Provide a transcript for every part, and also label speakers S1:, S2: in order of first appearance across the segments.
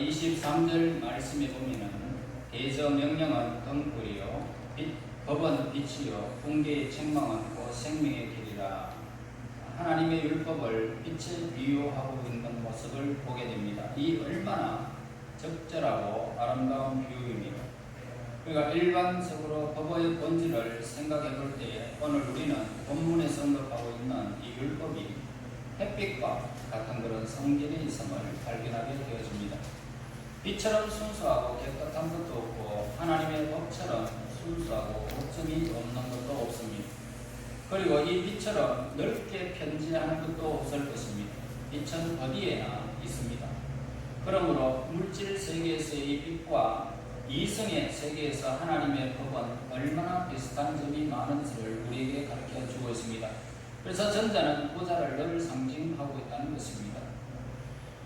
S1: 23절 말씀에 보면은 대저명령은 등불이요 법은 빛이요 훈계의 책망은 곧 생명의 길이라. 하나님의 율법을 빛에 비유하고 있는 모습을 보게 됩니다. 이 얼마나 적절하고 아름다운 비유입니다. 그러니까 일반적으로 법의 본질을 생각해 볼 때 오늘 우리는 본문에서 언급하고 있는 이 율법이 햇빛과 같은 그런 성질의 있음을 발견하게 되어집니다. 빛처럼 순수하고 깨끗한 것도 없고 하나님의 법처럼 순수하고 오점이 없는 것도 없습니다. 그리고 이 빛처럼 넓게 편지하는 것도 없을 것입니다. 빛은 어디에나 있습니다. 그러므로 물질 세계에서의 이 빛과 이성의 세계에서 하나님의 법은 얼마나 비슷한 점이 많은지를 우리에게 가르쳐 주고 있습니다. 그래서 전자는 보좌를 늘 상징하고 있다는 것입니다.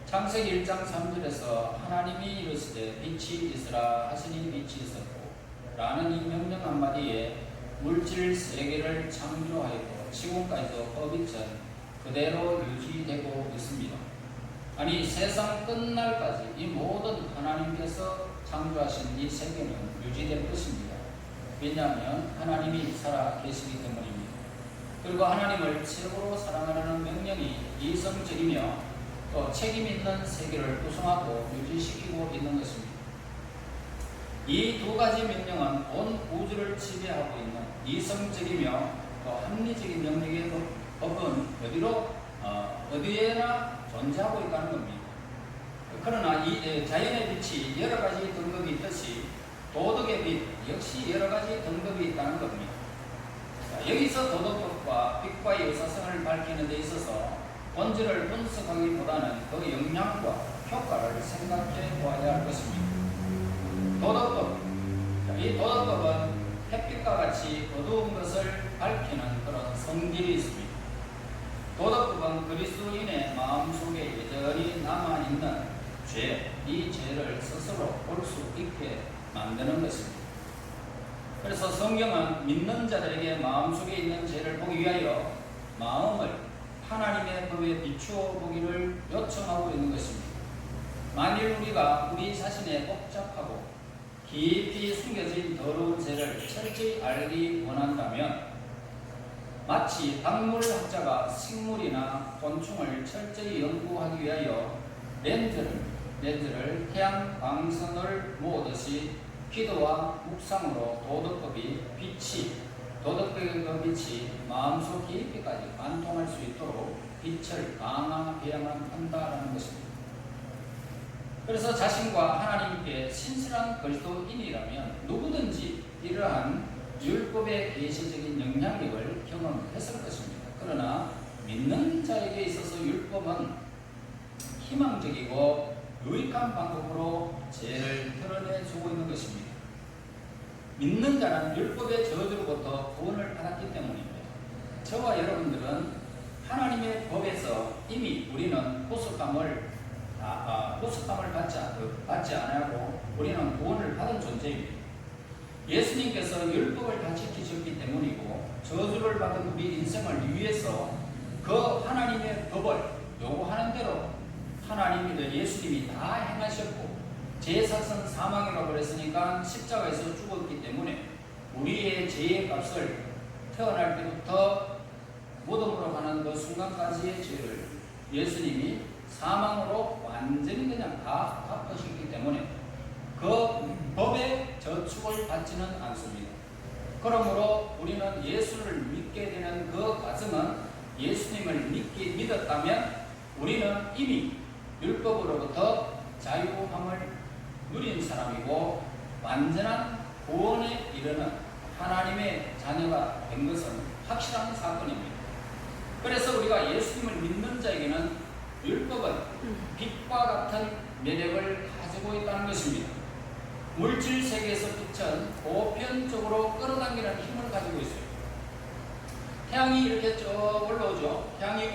S1: 창세기 1장 3절에서 하나님이 이르시되 빛이 있으라 하시니 빛이 있었고 라는 이 명령 한마디에 물질 세계를 창조하였고 지금까지도 법이 그대로 유지되고 있습니다. 아니 세상 끝날까지 이 모든 하나님께서 창조하신 이 세계는 유지될 것입니다. 왜냐하면 하나님이 살아 계시기 때문입니다. 그리고 하나님을 최고로 사랑하라는 명령이 이성적이며 또 책임 있는 세계를 구성하고 유지시키고 있는 것입니다. 이 두 가지 명령은 온 우주를 지배하고 있는 이성적이며 또 합리적인 명령의 법은 어디에나 존재하고 있다는 겁니다. 그러나 이 자연의 빛이 여러 가지 등급이 있듯이 도덕의 빛 역시 여러 가지 등급이 있다는 겁니다. 자, 여기서 도덕법과 빛과의 유사성을 밝히는 데 있어서 본질을 분석하기보다는 그 영향과 효과를 생각해 보아야 할 것입니다. 도덕법, 이 도덕법은 햇빛과 같이 어두운 것을 밝히는 그런 성질이 있습니다. 도덕법은 그리스도인의 마음속에 여전히 남아있는 죄, 이 죄를 스스로 볼 수 있게 만드는 것입니다. 그래서 성경은 믿는 자들에게 마음속에 있는 죄를 보기 위하여 마음을 하나님의 법에 비추어 보기를 요청하고 있는 것입니다. 만일 우리가 우리 자신의 복잡하고 깊이 숨겨진 더러운 죄를 철저히 알기 원한다면 마치 박물학자가 식물이나 곤충을 철저히 연구하기 위하여 렌즈를 태양 광선을 모으듯이 기도와 묵상으로 도덕법의 빛이 마음속 깊이까지 관통할 수 있도록 빛을 강화해야만 한다라는 것입니다. 그래서 자신과 하나님께 신실한 그리스도인이라면 누구든지 이러한 율법의 계시적인 영향력을 경험했을 것입니다. 그러나 믿는 자에게 있어서 율법은 희망적이고 유익한 방법으로 죄를 드러내주고 있는 것입니다. 믿는 자는 율법의 저주로부터 구원을 받았기 때문입니다. 저와 여러분들은 하나님의 법에서 이미 우리는 보석함을 받지 않아고 우리는 구원을 받은 존재입니다. 예수님께서 율법을 다 지키셨기 때문이고 저주를 받은 우리 인생을 위해서 그 하나님의 법을 요구하는 대로 예수님이 다 행하셨고 제사선 사망이라고 그랬으니까 십자가에서 죽었기 때문에 우리의 죄의 값을 태어날 때부터 무덤으로 가는 그 순간까지의 죄를 예수님이 사망으로 완전히 그냥 다 갚으셨기 때문에 그 법의 저축을 받지는 않습니다. 그러므로 우리는 예수를 믿게 되는 그 과정은 예수님을 믿었다면 우리는 이미 율법으로부터 자유함을 누린 사람이고 완전한 구원에 이르는 하나님의 자녀가 된 것은 확실한 사건입니다. 그래서 우리가 예수님을 믿는 자에게는 율법은 빛과 같은 매력을 가지고 있다는 것입니다. 물질 세계에서 빛은 보편적으로 끌어당기는 힘을 가지고 있어요. 태양이 이렇게 쭉 올라오죠. 태양이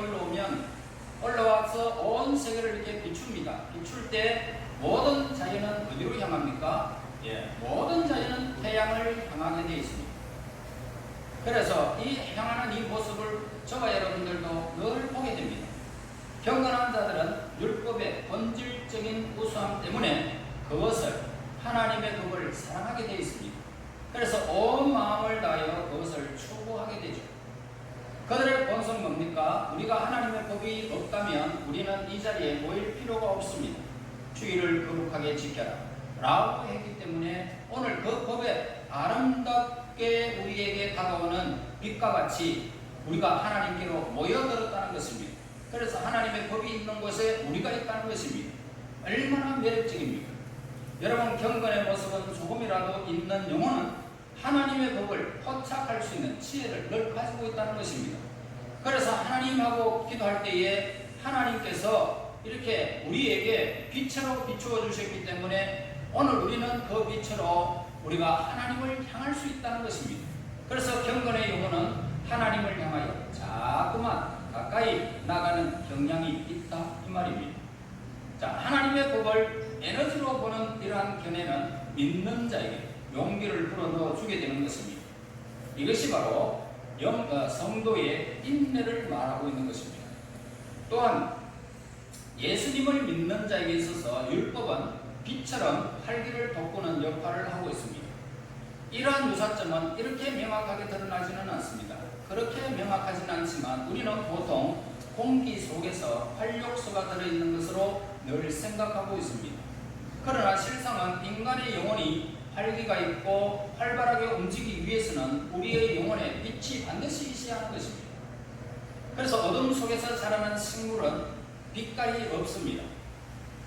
S1: 올라와서 온 세계를 이렇게 비춥니다. 비출 때 모든 자연은 어디로 향합니까? 모든 자연은 태양을 향하게 되어 있습니다. 그래서 이 향하는 이 모습을 저와 여러분들도 늘 보게 됩니다. 경건한 자들은 율법의 본질적인 우수함 때문에 뭡니까? 우리가 하나님의 법이 없다면 우리는 이 자리에 모일 필요가 없습니다. 주의를 거룩하게 지켜라 라고 했기 때문에 오늘 그 법에 아름답게 우리에게 다가오는 빛과 같이 우리가 하나님께로 모여들었다는 것입니다. 그래서 하나님의 법이 있는 곳에 우리가 있다는 것입니다. 얼마나 매력적입니까? 여러분, 경건의 모습은 조금이라도 있는 영혼은 하나님의 법을 포착할 수 있는 지혜를 늘 가지고 있다는 것입니다. 그래서 하나님하고 기도할 때에 하나님께서 이렇게 우리에게 빛으로 비추어 주셨기 때문에 오늘 우리는 그 빛으로 우리가 하나님을 향할 수 있다는 것입니다. 그래서 경건의 영혼은 하나님을 향하여 자꾸만 가까이 나가는 경향이 있다 이 말입니다. 자, 하나님의 법을 에너지로 보는 이러한 견해는 믿는 자에게 용기를 불어넣어 주게 되는 것입니다. 이것이 바로 성도의 인내를 말하고 있는 것입니다. 또한 예수님을 믿는 자에게 있어서 율법은 빛처럼 활기를 돋구는 역할을 하고 있습니다. 이러한 유사점은 이렇게 명확하게 드러나지는 않습니다. 그렇게 명확하지는 않지만 우리는 보통 공기 속에서 활력소가 들어있는 것으로 늘 생각하고 있습니다. 그러나 실상은 인간의 영혼이 활기가 있고 활발하게 움직이기 위해서는 우리의 영혼에 빛이 반드시 있어야 하는 것입니다. 그래서 어둠 속에서 자라는 식물은 빛깔이 없습니다.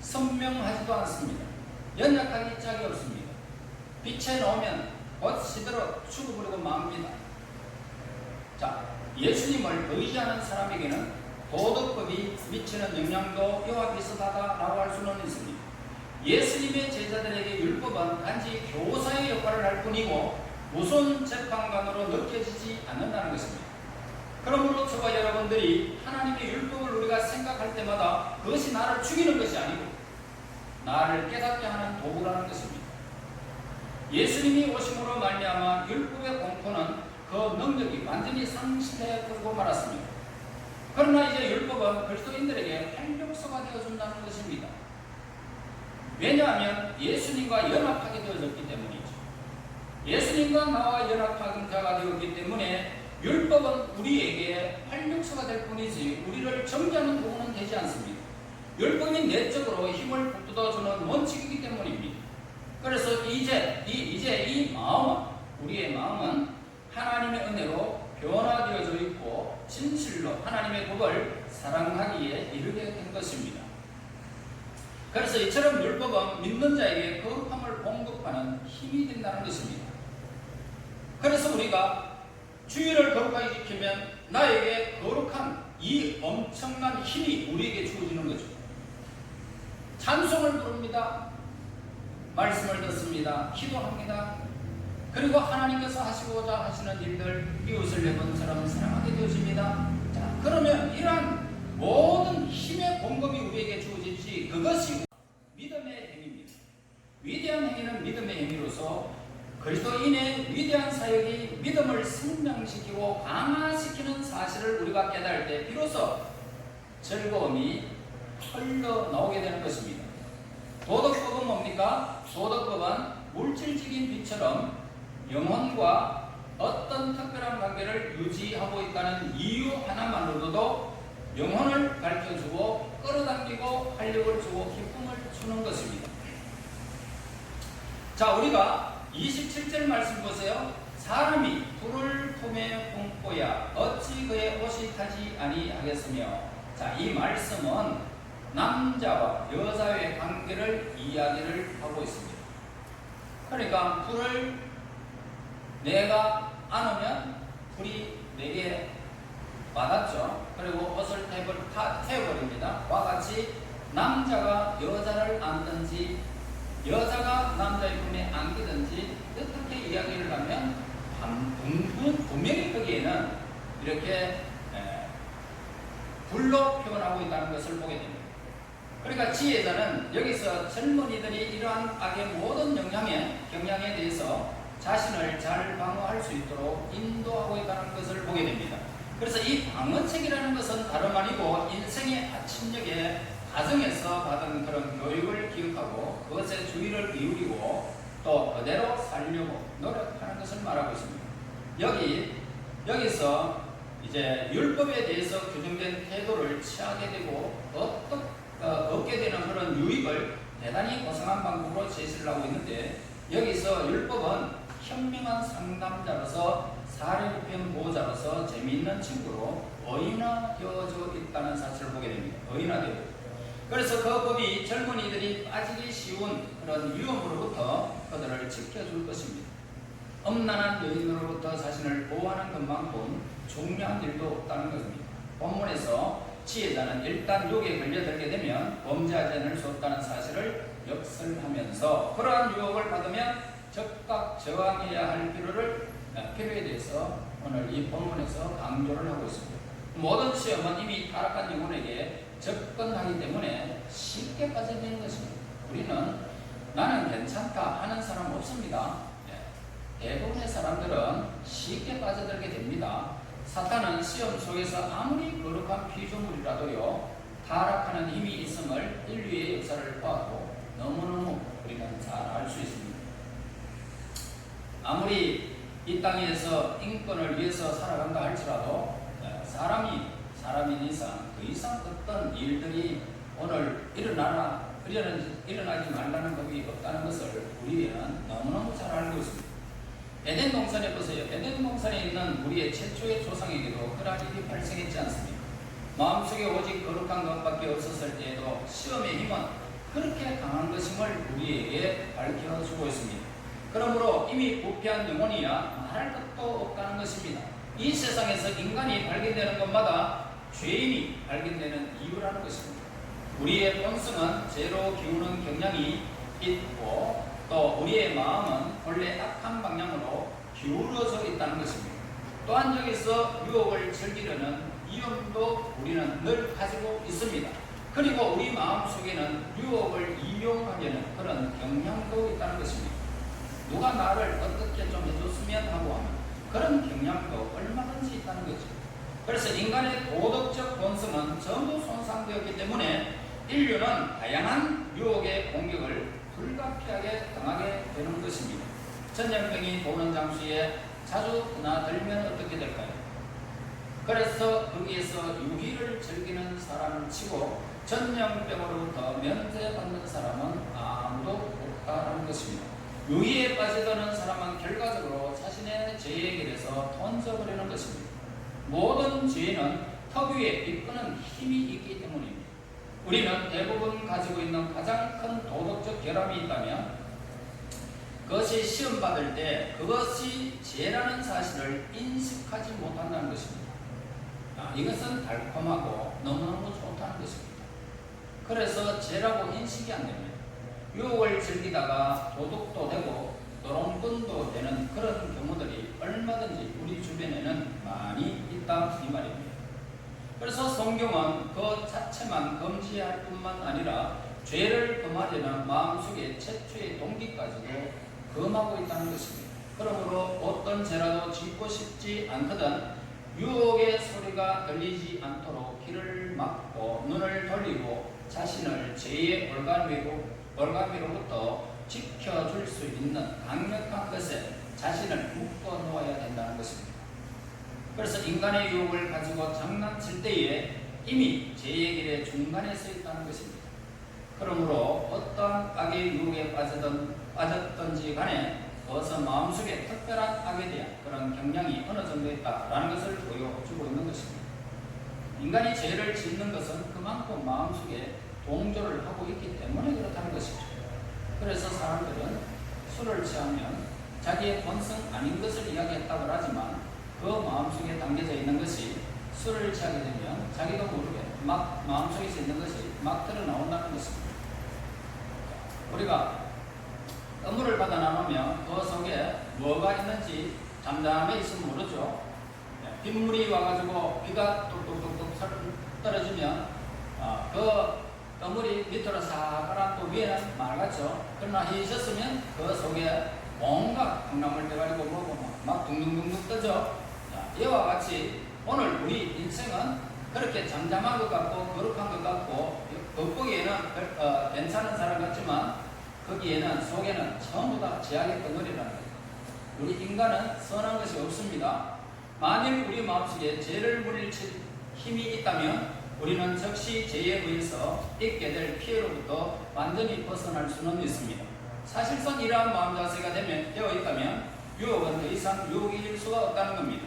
S1: 선명하지도 않습니다. 연약하기 짝이 없습니다. 빛에 넣으면 곧 시들어 죽어버리고 맙니다. 자, 예수님을 의지하는 사람에게는 도덕법이 미치는 영향도 이와 비슷하다라고 할 수는 있습니다. 예수님의 제자들에게 율법은 단지 교사의 역할을 할 뿐이고 무슨 재판관으로 느껴지지 않는다는 것입니다. 그러므로 저와 여러분들이 하나님의 율법을 우리가 생각할 때마다 그것이 나를 죽이는 것이 아니고 나를 깨닫게 하는 도구라는 것입니다. 예수님이 오심으로 말미암아 율법의 공포는 그 능력이 완전히 상실해버리고 말았습니다. 그러나 이제 율법은 그리스도인들에게 활력소가 되어준다는 것입니다. 왜냐하면 예수님과 연합하게 되어졌기 때문이죠. 예수님과 나와 연합한 자가 되었기 때문에 율법은 우리에게 활력소가 될 뿐이지 우리를 정죄하는 도구는 되지 않습니다. 율법이 내적으로 힘을 북돋아주는 원칙이기 때문입니다. 그래서 이제 이 마음은, 우리의 마음은 하나님의 은혜로 변화되어져 있고 진실로 하나님의 법을 사랑하기에 이르게 된 것입니다. 그래서 이처럼 율법은 믿는 자에게 거룩함을 공급하는 힘이 된다는 것입니다. 그래서 우리가 주의를 거룩하게 지키면 나에게 거룩한 이 엄청난 힘이 우리에게 주어지는 거죠. 찬송을 부릅니다. 말씀을 듣습니다. 기도합니다. 그리고 하나님께서 하시고자 하시는 일들, 이웃을 내 것처럼 사랑하게 되어집니다. 자, 그러면 이러한 모든 힘의 공급이 우리에게 주어지지 그것이 믿음의 행위입니다. 위대한 행위는 믿음의 행위로서 그리스도인의 위대한 사역이 믿음을 성장시키고 강화시키는 사실을 우리가 깨달을 때 비로소 즐거움이 흘러나오게 되는 것입니다. 도덕법은 뭡니까? 도덕법은 물질적인 빛처럼 영혼과 어떤 특별한 관계를 유지하고 있다는 이유 하나만으로도 영혼을 가르쳐주고 끌어당기고 활력을 주고 기쁨을 주는 것입니다. 자, 우리가 27절 말씀 보세요. 사람이 불을 품에 품고야 어찌 그의 옷이 타지 아니하겠으며. 자, 이 말씀은 남자와 여자의 관계를 이야기를 하고 있습니다. 그러니까 불을 내가 안으면 불이 내게 와닿죠. 그리고 옷을 태워버립니다. 와 같이 남자가 여자를 안든지 여자가 남자의 품에 안기든지 어떻게 이야기를 하면 분명히 거기에는 이렇게 불로 표현하고 있다는 것을 보게 됩니다. 그러니까 지혜자는 여기서 젊은이들이 이러한 악의 모든 경향에 대해서 자신을 잘 방어할 수 있도록 인도하고 있다는 것을 보게 됩니다. 그래서 이 방어책이라는 것은 다름 아니고 인생의 아침녘에 가정에서 받은 그런 교육을 기억하고 그것에 주의를 기울이고 또 그대로 살려고 노력하는 것을 말하고 있습니다. 여기서 이제 율법에 대해서 규정된 태도를 취하게 되고 얻게 되는 그런 유익을 대단히 고상한 방법으로 제시를 하고 있는데, 여기서 율법은 현명한 상담자로서 사례편 보호자로서 재미있는 친구로 의인화되어져 있다는 사실을 보게 됩니다. 의인화되어. 그래서 그 법이 젊은이들이 빠지기 쉬운 그런 위험으로부터 그들을 지켜줄 것입니다. 음란한 여인으로부터 자신을 보호하는 것만큼 중요한 일도 없다는 것입니다. 본문에서 지혜자는 일단 유혹에 걸려들게 되면 범죄하지 않을 수 없다는 사실을 역설하면서 그러한 유혹을 받으면 즉각 저항해야 할 필요에 대해서 오늘 이 본문에서 강조를 하고 있습니다. 모든 시험은 이미 타락한 영혼에게 접근하기 때문에 쉽게 빠져드는 것입니다. 우리는 나는 괜찮다 하는 사람 없습니다. 대부분의 사람들은 쉽게 빠져들게 됩니다. 사탄은 시험 속에서 아무리 거룩한 피조물이라도요, 타락하는 힘이 있음을 인류의 역사를 봐도 너무너무 우리는 잘 알 수 있습니다. 아무리 이 땅에서 인권을 위해서 살아간다 할지라도 사람인 이상 그 이상 어떤 일들이 오늘 일어나지 말라는 법이 없다는 것을 우리는 너무너무 잘 알고 있습니다. 에덴 동산에 보세요. 에덴 동산에 있는 우리의 최초의 조상에게도 그러한 일이 발생했지 않습니까? 마음속에 오직 거룩한 것밖에 없었을 때에도 시험의 힘은 그렇게 강한 것임을 우리에게 밝혀주고 있습니다. 그러므로 이미 부패한 영혼이야 말할 것도 없다는 것입니다. 이 세상에서 인간이 발견되는 것마다 죄인이 발견되는 이유라는 것입니다. 우리의 본성은 죄로 기우는 경향이 있고 또 우리의 마음은 본래 악한 방향으로 기울어져 있다는 것입니다. 또한 여기서 유혹을 즐기려는 위험도 우리는 늘 가지고 있습니다. 그리고 우리 마음속에는 유혹을 이용하려는 그런 경향도 있다는 것입니다. 누가 나를 어떻게 좀 해줬으면 하고 하는 그런 경향도 얼마든지 있다는 거죠. 그래서 인간의 도덕적 본성은 전부 손상되었기 때문에 인류는 다양한 유혹의 공격을 불가피하게 당하게 되는 것입니다. 전염병이 도는 장소에 자주 드나들면 어떻게 될까요? 그래서 거기에서 유기를 즐기는 사람을 치고 전염병으로부터 면제받는 사람은 아무도 없다는 것입니다. 유기에 빠져드는 사람은 결과적으로 자신의 죄의 길에서 던져버리는 것입니다. 모든 죄는 특유의 이끄는 힘이 있기 때문입니다. 우리는 대부분 가지고 있는 가장 큰 도덕적 결함이 있다면 그것이 시험받을 때 그것이 죄라는 사실을 인식하지 못한다는 것입니다. 이것은 달콤하고 너무너무 좋다는 것입니다. 그래서 죄라고 인식이 안 됩니다. 유혹을 즐기다가 도둑도 되고 노롱꾼도 되는 그런 경우들이 얼마든지 우리 주변에는 많이 있다 이 말입니다. 그래서 성경은 그 자체만 금지할 뿐만 아니라 죄를 금하려는 마음속의 최초의 동기까지도 금하고 있다는 것입니다. 그러므로 어떤 죄라도 짓고 싶지 않거든 유혹의 소리가 들리지 않도록 귀를 막고 눈을 돌리고 자신을 죄의 올가미로부터 지켜줄 수 있는 강력한 것에 자신을 묶어 놓아야 된다는 것입니다. 그래서 인간의 유혹을 가지고 장난칠 때에 이미 죄의 길의 중간에 서 있다는 것입니다. 그러므로 어떠한 악의 유혹에 빠졌던지 간에 그것은 마음속에 특별한 악에 대한 그런 경향이 어느 정도 있다라는 것을 보여주고 있는 것입니다. 인간이 죄를 짓는 것은 그만큼 마음속에 동조를 하고 있기 때문에 그렇다는 것이죠. 그래서 사람들은 술을 취하면 자기의 본성 아닌 것을 이야기했다고 하지만 그 마음속에 담겨져 있는 것이 술을 취하게 되면 자기도 모르게 막 마음속에서 있는 것이 막 드러나온다는 것입니다. 우리가 선물을 받아 나누면 그 속에 뭐가 있는지 잠잠해 있으면 모르죠. 빗물이 와가지고 비가 뚝뚝뚝뚝 떨어지면 그 그물이 밑으로 싹 또 위에는 맑았죠. 그러나 해있었으면 그 속에 온갖 콩나물 대가리고 뭐고 막 둥둥둥둥 뜨죠. 이와 같이 오늘 우리 인생은 그렇게 잠잠한 것 같고 거룩한 것 같고 겉보기에는 괜찮은 사람 같지만 거기에는 속에는 전부 다 죄악의 덩어리라는 거예요. 우리 인간은 선한 것이 없습니다. 만일 우리 마음속에 죄를 물리칠 힘이 있다면 우리는 즉시 죄에 의해서 있게 될 피해로부터 완전히 벗어날 수는 있습니다. 사실상 이러한 마음 자세가 되어 있다면 유혹은 더 이상 유혹일 수가 없다는 겁니다.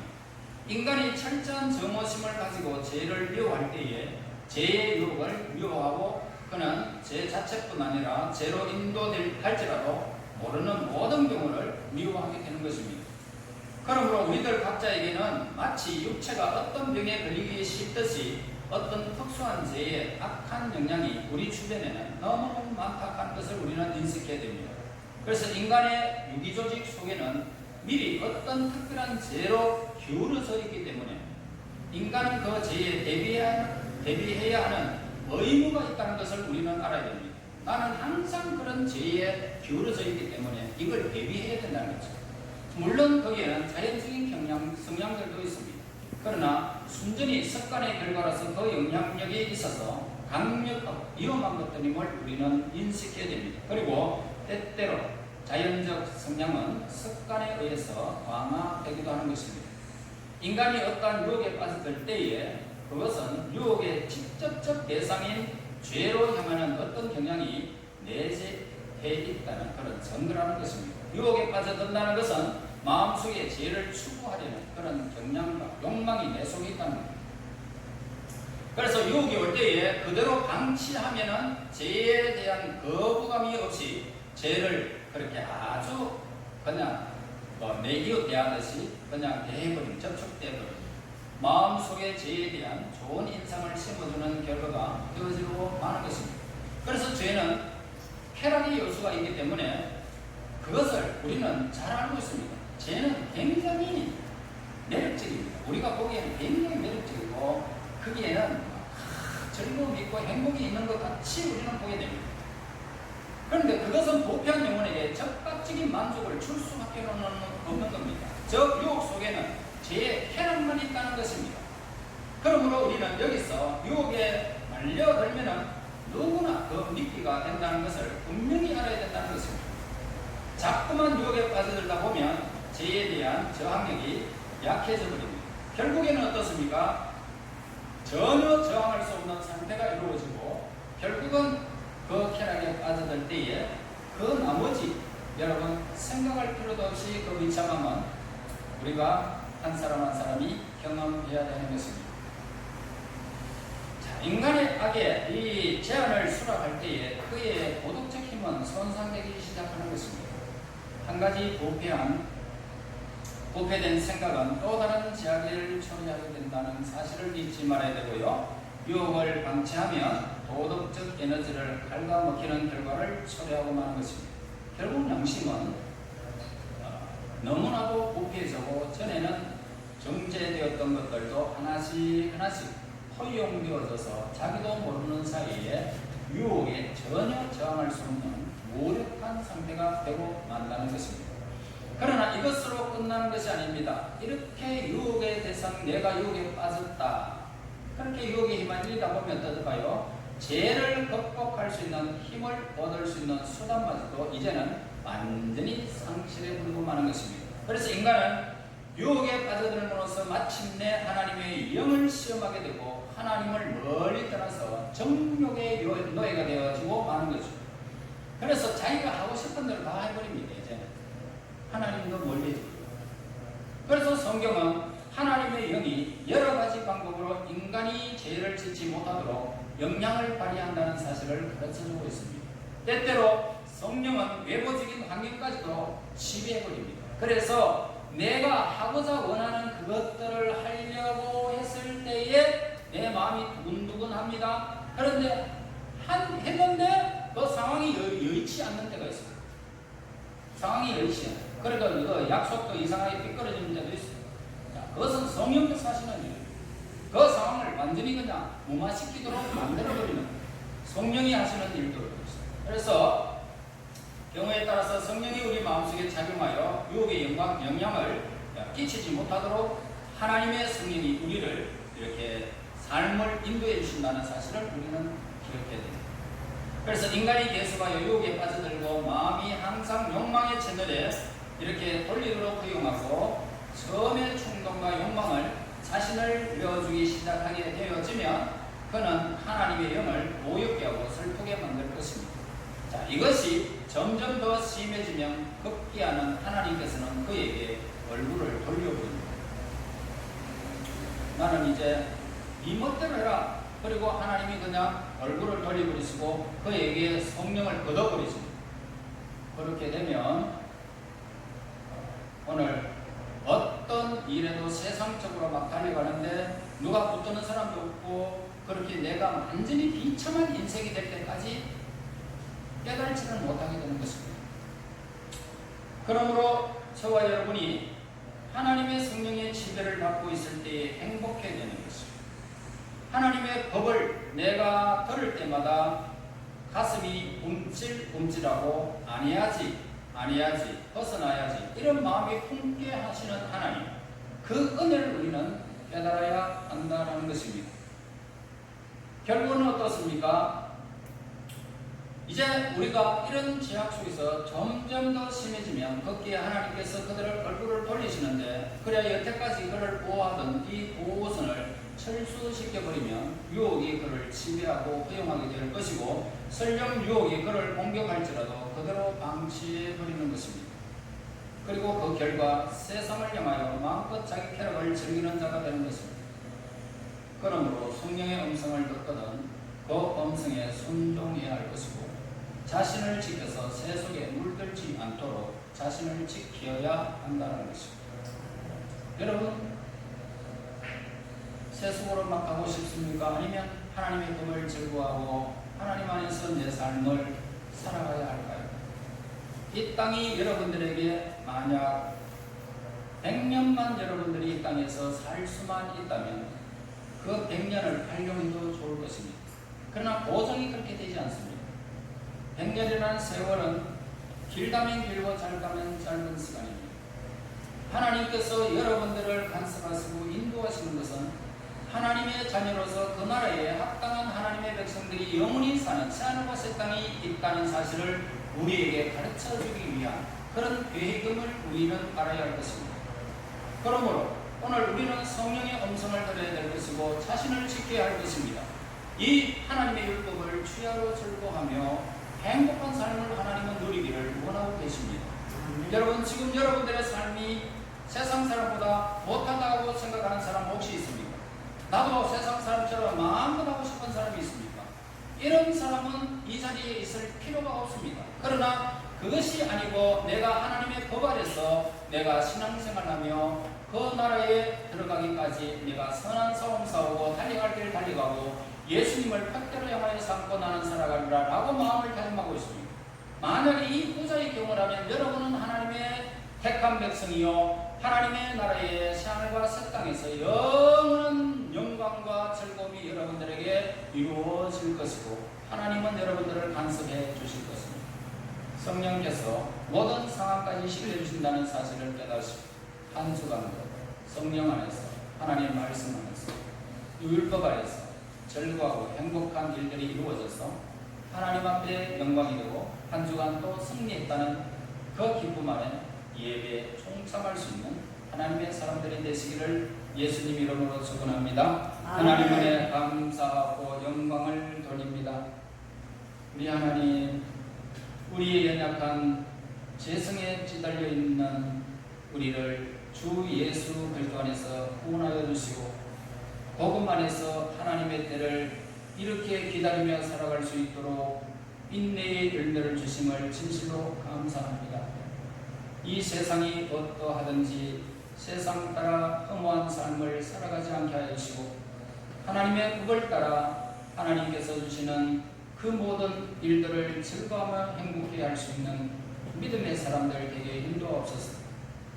S1: 인간이 철저한 정오심을 가지고 죄를 미워할 때에 죄의 유혹을 미워하고 그는 죄 자체뿐 아니라 죄로 인도될지라도 모르는 모든 경우를 미워하게 되는 것입니다. 그러므로 우리들 각자에게는 마치 육체가 어떤 병에 걸리기 쉽듯이 어떤 특수한 죄의 악한 영향이 우리 주변에는 너무너무 많다는 것을 우리는 인식해야 됩니다. 그래서 인간의 유기조직 속에는 미리 어떤 특별한 죄로 기울어져 있기 때문에 인간은 그 죄에 대비해야 하는 의무가 있다는 것을 우리는 알아야 됩니다. 나는 항상 그런 죄에 기울어져 있기 때문에 이걸 대비해야 된다는 거죠. 물론 거기에는 자연적인 성향들도 있습니다. 그러나 순전히 습관의 결과로서 그 영향력이 있어서 강력하고 위험한 것들임을 우리는 인식해야 됩니다. 그리고 때때로 자연적 성향은 습관에 의해서 강화되기도 하는 것입니다. 인간이 어떠한 유혹에 빠졌을 때에 그것은 유혹의 직접적 대상인 죄로 향하는 어떤 경향이 내재해 있다는 그런 증거라는 것입니다. 유혹에 빠져든다는 것은 마음속에 죄를 추구하려는 그런 경향과 욕망이 내 속에 있다는 겁니다. 그래서 유혹이 올 때에 그대로 방치하면은 죄에 대한 거부감이 없이 죄를 그렇게 아주 그냥 내 이웃 대하듯이 그냥 대해버리면 접촉되어버리면 마음속에 죄에 대한 좋은 인상을 심어주는 결과가 되어지고 마는 것입니다. 그래서 죄는 쾌락의 요소가 있기 때문에 그것을 우리는 잘 알고 있습니다. 죄는 굉장히 매력적입니다. 우리가 보기에는 굉장히 매력적이고 거기에는 즐거움이 있고 행복이 있는 것 같이 우리는 보게 됩니다. 그런데 그것은 부패한 영혼에게 즉각적인 만족을 줄 수밖에 없는 겁니다. 즉 유혹 속에는 죄의 쾌락만 있다는 것입니다. 그러므로 우리는 여기서 유혹에 말려들면 누구나 그 미끼가 된다는 것을 분명히 알아야 된다는 것입니다. 자꾸만 유혹에 빠져들다 보면 죄에 대한 저항력이 약해져 버립니다. 결국에는 어떻습니까? 전혀 저항할 수 없는 상태가 이루어지고 결국은 그 쾌락에 빠져들 때에 그 나머지 여러분 생각할 필요도 없이 그 비참함은 우리가 한 사람 한 사람이 경험해야 되는 것입니다. 자, 인간의 악에 이 제한을 수락할 때에 그의 도덕적 힘은 손상되기 시작하는 것입니다. 한 가지 부패된 생각은 또 다른 제약을 처리하게 된다는 사실을 잊지 말아야 되고요. 유혹을 방치하면 도덕적 에너지를 갉아먹히는 결과를 초래하고 마는 것입니다. 결국 양심은 너무나도 부패해지고 전에는 정제되었던 것들도 하나씩 허용되어져서 자기도 모르는 사이에 유혹에 전혀 저항할 수 없는 무력한 상태가 되고 만다는 것입니다. 그러나 이것으로 끝나는 것이 아닙니다. 이렇게 유혹의 대상, 내가 유혹에 빠졌다. 그렇게 유혹에 휘말리다 보면 어떨까요? 죄를 극복할 수 있는 힘을 얻을 수 있는 수단마저도 이제는 완전히 상실해 버리고 마는 것입니다. 그래서 인간은 유혹에 빠져들므로써 마침내 하나님의 영을 시험하게 되고 하나님을 멀리 떠나서 정욕의 노예가 되어지고 마는 거죠. 그래서 자기가 하고 싶은 대로 다 해버립니다. 이제 하나님도 멀리 해버립니다. 그래서 성경은 하나님의 영이 여러 가지 방법으로 인간이 죄를 짓지 못하도록 영향을 발휘한다는 사실을 가르쳐주고 있습니다. 때때로 성령은 외부적인 환경까지도 지배해버립니다. 그래서 내가 하고자 원하는 그것들을 하려고 했을 때에 내 마음이 두근두근합니다. 그런데 했는데 그 상황이 여의치 않는 때가 있어요. 상황이 여의치 않아요. 그러니까 그 약속도 이상하게 삐뚤어지는 때도 있어요. 그것은 성령께서 하시는 일이에요. 그 상황을 완전히 그냥 무마시키도록 만들어버리는 성령이 하시는 일도 있어요. 그래서 경우에 따라서 성령이 우리 마음속에 작용하여 유혹의 영향을 끼치지 못하도록 하나님의 성령이 우리를 이렇게 삶을 인도해 주신다는 사실을 우리는 기억해야 됩니다. 그래서 인간이 계속하여 유혹에 빠져들고 마음이 항상 욕망의 채널에 이렇게 돌리도록 허용하고 처음의 충동과 욕망을 자신을 내어주기 시작하게 되어지면 그는 하나님의 영을 모욕게 하고 슬프게 만들 것입니다. 자, 이것이 점점 더 심해지면 급기야는 하나님께서는 그에게 얼굴을 돌려버립니다. 나는 이제 네 멋대로 해라. 그리고 하나님이 그냥 얼굴을 돌려버리시고 그에게 성령을 걷어버리십니다. 그렇게 되면 오늘 어떤 일에도 세상적으로 막 달려가는데 누가 붙드는 사람도 없고 그렇게 내가 완전히 비참한 인생이 될 때까지 깨달지는 못하게 되는 것입니다. 그러므로 저와 여러분이 하나님의 성령의 지배를 받고 있을 때에 행복해야 되는 것입니다. 하나님의 법을 내가 들을 때마다 가슴이 움찔움찔하고 아니야지 벗어나야지 이런 마음이 품게 하시는 하나님, 그 은혜를 우리는 깨달아야 한다는 것입니다. 결국은 어떻습니까? 이제 우리가 이런 제약 속에서 점점 더 심해지면 거기에 하나님께서 그들을 얼굴을 돌리시는데, 그래야 여태까지 그를 보호하던 이 보호선을 철수시켜버리면 유혹이 그를 지배하고 허용하게 될 것이고, 설령 유혹이 그를 공격할지라도 그대로 방치해버리는 것입니다. 그리고 그 결과 세상을 향하여 마음껏 자기 쾌락을 즐기는 자가 되는 것입니다. 그러므로 성령의 음성을 듣거든 그 음성에 순종해야 할 것이고, 자신을 지켜서 세속에 물들지 않도록 자신을 지켜야 한다는 것입니다. 여러분, 세속으로 막 가고 싶습니까? 아니면 하나님의 법을 즐거워하고 하나님 안에서 내 삶을 살아가야 할까요? 이 땅이 여러분들에게 만약 100년만 여러분들이 이 땅에서 살 수만 있다면 그 100년을 활용해도 좋을 것입니다. 그러나 보장이 그렇게 되지 않습니다. 100년이라는 세월은 길다면 길고 짧다면 짧은 시간입니다. 하나님께서 여러분들을 간섭하시고 인도하시는 것은 하나님의 자녀로서 그 나라에 합당한 하나님의 백성들이 영원히 사는 새하늘과 새 땅이 있다는 사실을 우리에게 가르쳐주기 위한 그런 계획임을 우리는 알아야 할 것입니다. 그러므로 오늘 우리는 성령의 음성을 들어야 될 것이고 자신을 지켜야 할 것입니다. 이 하나님의 율법을 취하로 즐거워하며 행복한 삶을 하나님은 누리기를 원하고 계십니다. 여러분, 지금 여러분들의 삶이 세상 사람보다 못하다고 생각하는 사람 혹시 있습니까? 나도 세상 사람처럼 마음껏 하고 싶은 사람이 있습니까? 이런 사람은 이 자리에 있을 필요가 없습니다. 그러나 그것이 아니고 내가 하나님의 법 아래서 내가 신앙생활하며 그 나라에 들어가기까지 내가 선한 싸움 싸우고 달려갈 길을 달려가고 예수님을 푯대로 향하여 삼고 나는 살아가리라 라고 마음을 다짐하고 있습니다. 만약에 이 후자의 경우라면 여러분은 하나님의 택한 백성이요 하나님의 나라의 새하늘과 새 땅에서 영원한 영광과 즐거움이 여러분들에게 이루어질 것이고 하나님은 여러분들을 간섭해 주실 것입니다. 성령께서 모든 상황까지 신뢰해 주신다는 사실을 깨닫습니다. 한 주간도 성령 안에서 하나님의 말씀 안에서 율법 아래서 즐거워하고 행복한 일들이 이루어져서 하나님 앞에 영광이 되고 한 주간 또 승리했다는 그 기쁨 안에 예배에 총참할 수 있는 하나님의 사람들이 되시기를 예수님 이름으로 축원합니다. 하나님 안에 감사하고 영광을 돌립니다. 우리 하나님, 우리의 연약한 죄성에 찌달려 있는 우리를 주 예수 그리스도 안에서 구원하여 주시고 복음 안에서 하나님의 때를 이렇게 기다리며 살아갈 수 있도록 인내의 열매를 주심을 진실로 감사합니다. 이 세상이 어떠하든지 세상 따라 허무한 삶을 살아가지 않게 하여 주시고 하나님의 법을 따라 하나님께서 주시는 그 모든 일들을 즐거워하며 행복해 할 수 있는 믿음의 사람들 되게 인도하옵소서.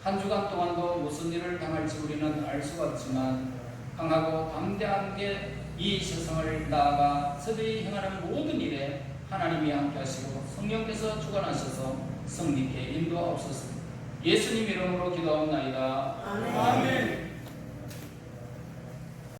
S1: 한 주간 동안도 무슨 일을 당할지 우리는 알 수가 없지만 강하고 담대하게 이 세상을 나아가 서서히 행하는 모든 일에 하나님이 함께 하시고 성령께서 주관하셔서 승리케 인도하옵소서. 예수님 이름으로 기도하옵나이다. 아멘.